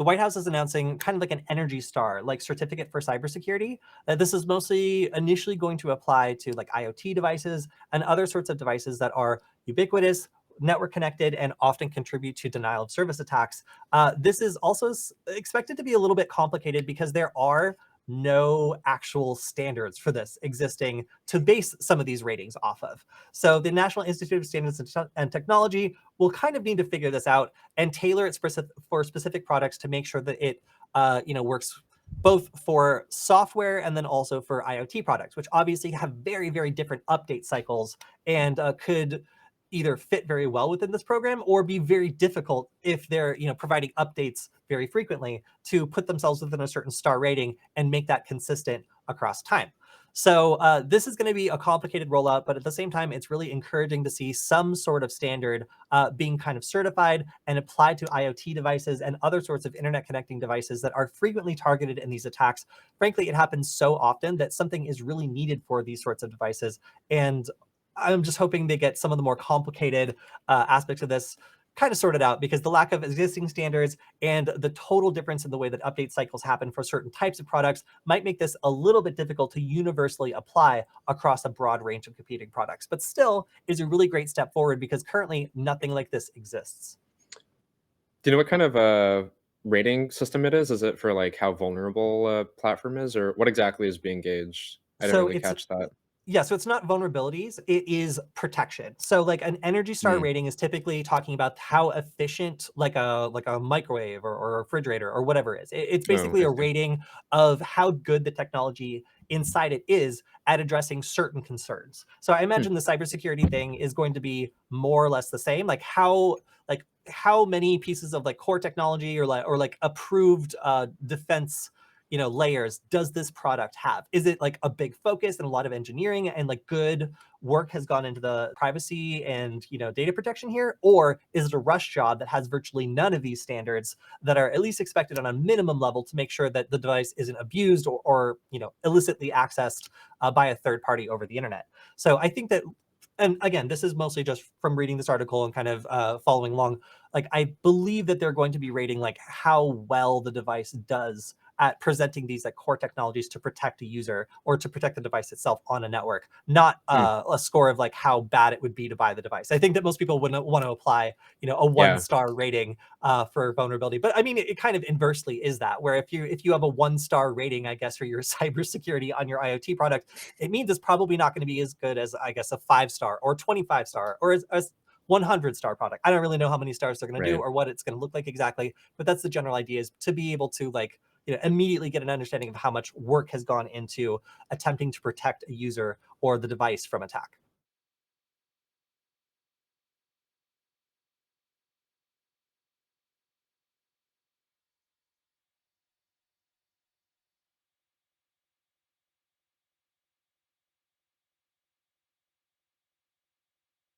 the White House is announcing kind of like an Energy Star, like certificate for cybersecurity. This is mostly initially going to apply to like IoT devices and other sorts of devices that are ubiquitous, network connected, and often contribute to denial of service attacks. This is also expected to be a little bit complicated because there are no actual standards for this existing to base some of these ratings off of. So the National Institute of Standards and Technology will kind of need to figure this out and tailor it for specific products to make sure that it works both for software and then also for IoT products, which obviously have very, very different update cycles and could either fit very well within this program or be very difficult if they're providing updates very frequently to put themselves within a certain star rating and make that consistent across time. So this is going to be a complicated rollout, but at the same time, it's really encouraging to see some sort of standard being kind of certified and applied to IoT devices and other sorts of internet connecting devices that are frequently targeted in these attacks. Frankly, it happens so often that something is really needed for these sorts of devices. And I'm just hoping they get some of the more complicated aspects of this kind of sorted out, because the lack of existing standards and the total difference in the way that update cycles happen for certain types of products might make this a little bit difficult to universally apply across a broad range of competing products, but still is a really great step forward because currently nothing like this exists. Do you know what kind of rating system it is? Is it for like how vulnerable a platform is, or what exactly is being gauged? I didn't So really it's catch that. Yeah, so it's not vulnerabilities, it is protection. So like an Energy Star Mm, rating is typically talking about how efficient like a microwave or a refrigerator or whatever is. It's oh, basically I a see. rating of how good the technology inside it is at addressing certain concerns. So I Hmm. imagine the cybersecurity thing is going to be more or less the same. Like how many pieces of like core technology or like approved defense layers does this product have? Is it like a big focus and a lot of engineering and like good work has gone into the privacy and data protection here? Or is it a rush job that has virtually none of these standards that are at least expected on a minimum level to make sure that the device isn't abused or illicitly accessed by a third party over the internet? So I think that, and again, this is mostly just from reading this article and kind of following along. Like, I believe that they're going to be rating like how well the device does at presenting these like core technologies to protect a user or to protect the device itself on a network, not Hmm. a score of like how bad it would be to buy the device. I think that most people wouldn't want to apply, a one Yeah. star rating for vulnerability. But I mean, it kind of inversely is that, where if you have a 1 star rating, I guess, for your cybersecurity on your IoT product, it means it's probably not going to be as good as, I guess, a 5 star or 25 star or as 100 star product. I don't really know how many stars they're going to do Right. or what it's going to look like exactly, but that's the general idea, is to be able to like immediately get an understanding of how much work has gone into attempting to protect a user or the device from attack.